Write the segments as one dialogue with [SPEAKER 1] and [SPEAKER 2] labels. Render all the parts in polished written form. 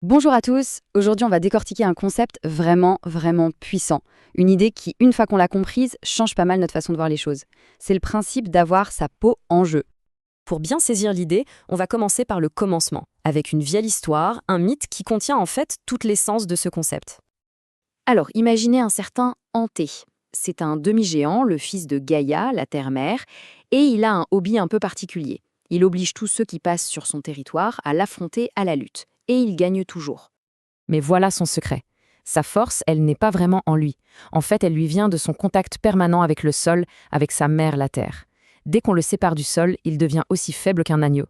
[SPEAKER 1] Bonjour à tous, aujourd'hui on va décortiquer un concept vraiment puissant. Une idée qui, une fois qu'on l'a comprise, change pas mal notre façon de voir les choses. C'est le principe d'avoir sa peau en jeu.
[SPEAKER 2] Pour bien saisir l'idée, on va commencer par le commencement, avec une vieille histoire, un mythe qui contient en fait toute l'essence de ce concept.
[SPEAKER 1] Alors imaginez un certain Anté. C'est un demi-géant, le fils de Gaïa, la terre-mère, et il a un hobby un peu particulier. Il oblige tous ceux qui passent sur son territoire à l'affronter à la lutte, et il gagne toujours.
[SPEAKER 2] Mais voilà son secret. Sa force, elle n'est pas vraiment en lui. En fait, elle lui vient de son contact permanent avec le sol, avec sa mère, la terre. Dès qu'on le sépare du sol, il devient aussi faible qu'un agneau.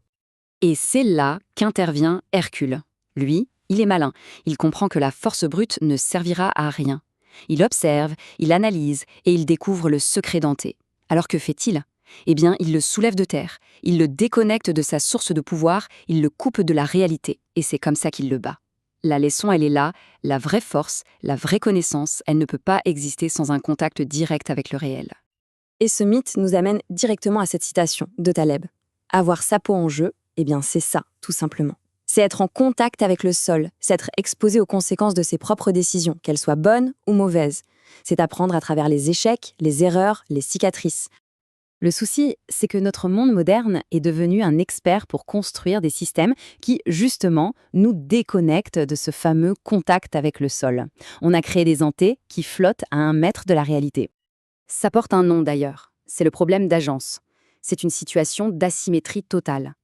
[SPEAKER 1] Et c'est là qu'intervient Hercule. Lui, il est malin. Il comprend que la force brute ne servira à rien. Il observe, il analyse et il découvre le secret d'Anté. Alors que fait-il? Eh bien, il le soulève de terre, il le déconnecte de sa source de pouvoir, il le coupe de la réalité, et c'est comme ça qu'il le bat. La leçon, elle est là, la vraie force, la vraie connaissance, elle ne peut pas exister sans un contact direct avec le réel.
[SPEAKER 2] Et ce mythe nous amène directement à cette citation de Taleb. Avoir sa peau en jeu, eh bien c'est ça, tout simplement. C'est être en contact avec le sol, c'est être exposé aux conséquences de ses propres décisions, qu'elles soient bonnes ou mauvaises. C'est apprendre à travers les échecs, les erreurs, les cicatrices.
[SPEAKER 1] Le souci, c'est que notre monde moderne est devenu un expert pour construire des systèmes qui, justement, nous déconnectent de ce fameux contact avec le sol. On a créé des antés qui flottent à 1 mètre de la réalité. Ça porte un nom d'ailleurs, c'est le problème d'agence. C'est une situation d'asymétrie totale.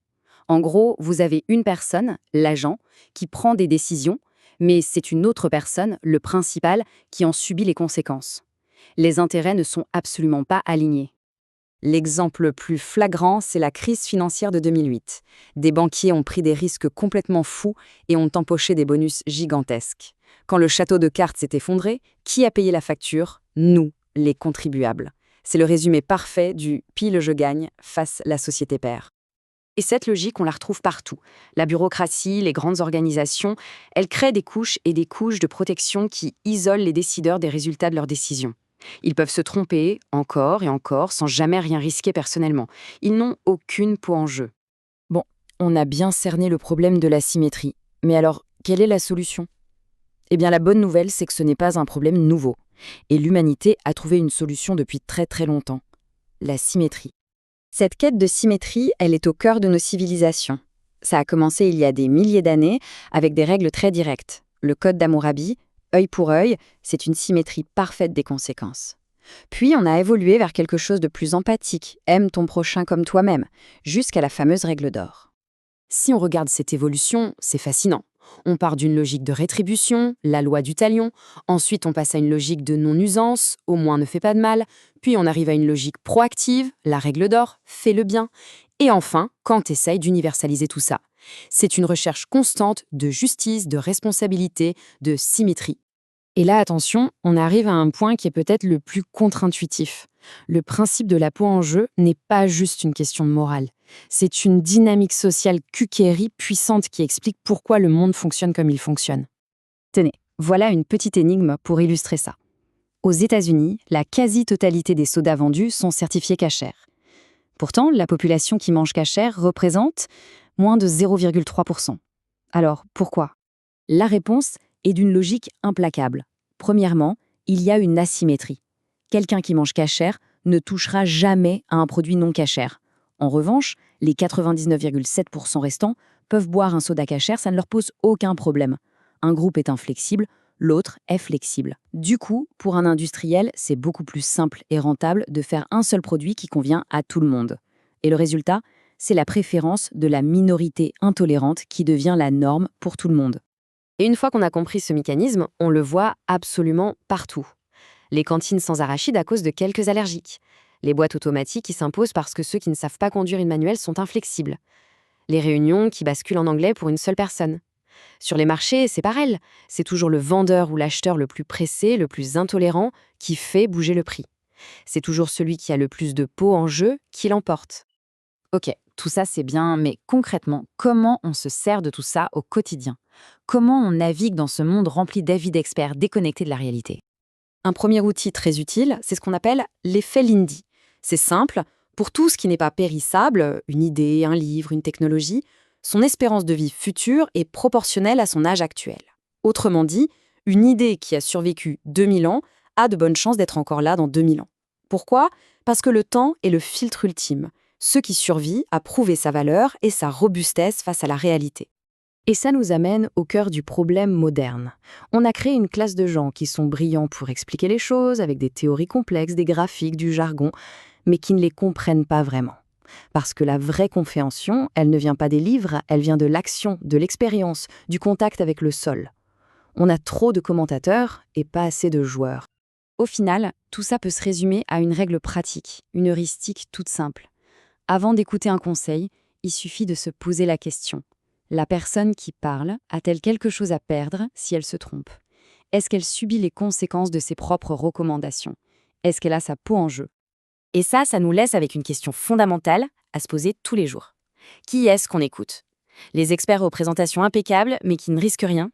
[SPEAKER 1] En gros, vous avez une personne, l'agent, qui prend des décisions, mais c'est une autre personne, le principal, qui en subit les conséquences. Les intérêts ne sont absolument pas alignés.
[SPEAKER 2] L'exemple le plus flagrant, c'est la crise financière de 2008. Des banquiers ont pris des risques complètement fous et ont empoché des bonus gigantesques. Quand le château de cartes s'est effondré, qui a payé la facture? Nous, les contribuables. C'est le résumé parfait du « pile je gagne » face la société perd.
[SPEAKER 1] Et cette logique, on la retrouve partout. La bureaucratie, les grandes organisations, elles créent des couches et des couches de protection qui isolent les décideurs des résultats de leurs décisions. Ils peuvent se tromper encore et encore sans jamais rien risquer personnellement. Ils n'ont aucune peau en jeu.
[SPEAKER 2] Bon, on a bien cerné le problème de la symétrie. Mais alors, quelle est la solution? Eh bien, la bonne nouvelle, c'est que ce n'est pas un problème nouveau. Et l'humanité a trouvé une solution depuis très longtemps. La symétrie. Cette quête de symétrie, elle est au cœur de nos civilisations. Ça a commencé il y a des milliers d'années avec des règles très directes. Le code d'Hammurabi, œil pour œil, c'est une symétrie parfaite des conséquences. Puis on a évolué vers quelque chose de plus empathique, aime ton prochain comme toi-même, jusqu'à la fameuse règle d'or. Si on regarde cette évolution, c'est fascinant. On part d'une logique de rétribution, la loi du talion, ensuite on passe à une logique de non-usance, au moins ne fait pas de mal, puis on arrive à une logique proactive, la règle d'or, fais le bien, et enfin, Kant essaye d'universaliser tout ça. C'est une recherche constante de justice, de responsabilité, de symétrie. Et là, attention, on arrive à un point qui est peut-être le plus contre-intuitif. Le principe de la peau en jeu n'est pas juste une question de morale. C'est une dynamique sociale QQRI puissante qui explique pourquoi le monde fonctionne comme il fonctionne.
[SPEAKER 1] Tenez, voilà une petite énigme pour illustrer ça. Aux États-Unis, la quasi-totalité des sodas vendus sont certifiés cachers. Pourtant, la population qui mange cachère représente moins de 0,3%. Alors, pourquoi? La réponse est d'une logique implacable. Premièrement, il y a une asymétrie. Quelqu'un qui mange cachère ne touchera jamais à un produit non cachère. En revanche, les 99,7% restants peuvent boire un soda cachère, ça ne leur pose aucun problème. Un groupe est inflexible, l'autre est flexible. Du coup, pour un industriel, c'est beaucoup plus simple et rentable de faire un seul produit qui convient à tout le monde. Et le résultat, c'est la préférence de la minorité intolérante qui devient la norme pour tout le monde.
[SPEAKER 2] Et une fois qu'on a compris ce mécanisme, on le voit absolument partout. Les cantines sans arachides à cause de quelques allergiques. Les boîtes automatiques qui s'imposent parce que ceux qui ne savent pas conduire une manuelle sont inflexibles. Les réunions qui basculent en anglais pour une seule personne. Sur les marchés, c'est pareil. C'est toujours le vendeur ou l'acheteur le plus pressé, le plus intolérant, qui fait bouger le prix. C'est toujours celui qui a le plus de peau en jeu qui l'emporte.
[SPEAKER 1] Ok, tout ça c'est bien, mais concrètement, comment on se sert de tout ça au quotidien? Comment on navigue dans ce monde rempli d'avis d'experts déconnectés de la réalité?
[SPEAKER 2] Un premier outil très utile, c'est ce qu'on appelle l'effet Lindy. C'est simple, pour tout ce qui n'est pas périssable, une idée, un livre, une technologie, son espérance de vie future est proportionnelle à son âge actuel. Autrement dit, une idée qui a survécu 2000 ans a de bonnes chances d'être encore là dans 2000 ans. Pourquoi ? Parce que le temps est le filtre ultime, ce qui survit à prouver sa valeur et sa robustesse face à la réalité.
[SPEAKER 1] Et ça nous amène au cœur du problème moderne. On a créé une classe de gens qui sont brillants pour expliquer les choses, avec des théories complexes, des graphiques, du jargon, mais qui ne les comprennent pas vraiment. Parce que la vraie compréhension, elle ne vient pas des livres, elle vient de l'action, de l'expérience, du contact avec le sol. On a trop de commentateurs et pas assez de joueurs. Au final, tout ça peut se résumer à une règle pratique, une heuristique toute simple. Avant d'écouter un conseil, il suffit de se poser la question. La personne qui parle a-t-elle quelque chose à perdre si elle se trompe ? Est-ce qu'elle subit les conséquences de ses propres recommandations ? Est-ce qu'elle a sa peau en jeu ?
[SPEAKER 2] Et ça nous laisse avec une question fondamentale à se poser tous les jours. Qui est-ce qu'on écoute ? Les experts aux présentations impeccables mais qui ne risquent rien ?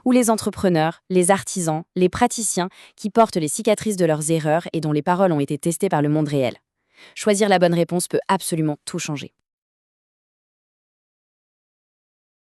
[SPEAKER 2] Ou les entrepreneurs, les artisans, les praticiens qui portent les cicatrices de leurs erreurs et dont les paroles ont été testées par le monde réel ? Choisir la bonne réponse peut absolument tout changer.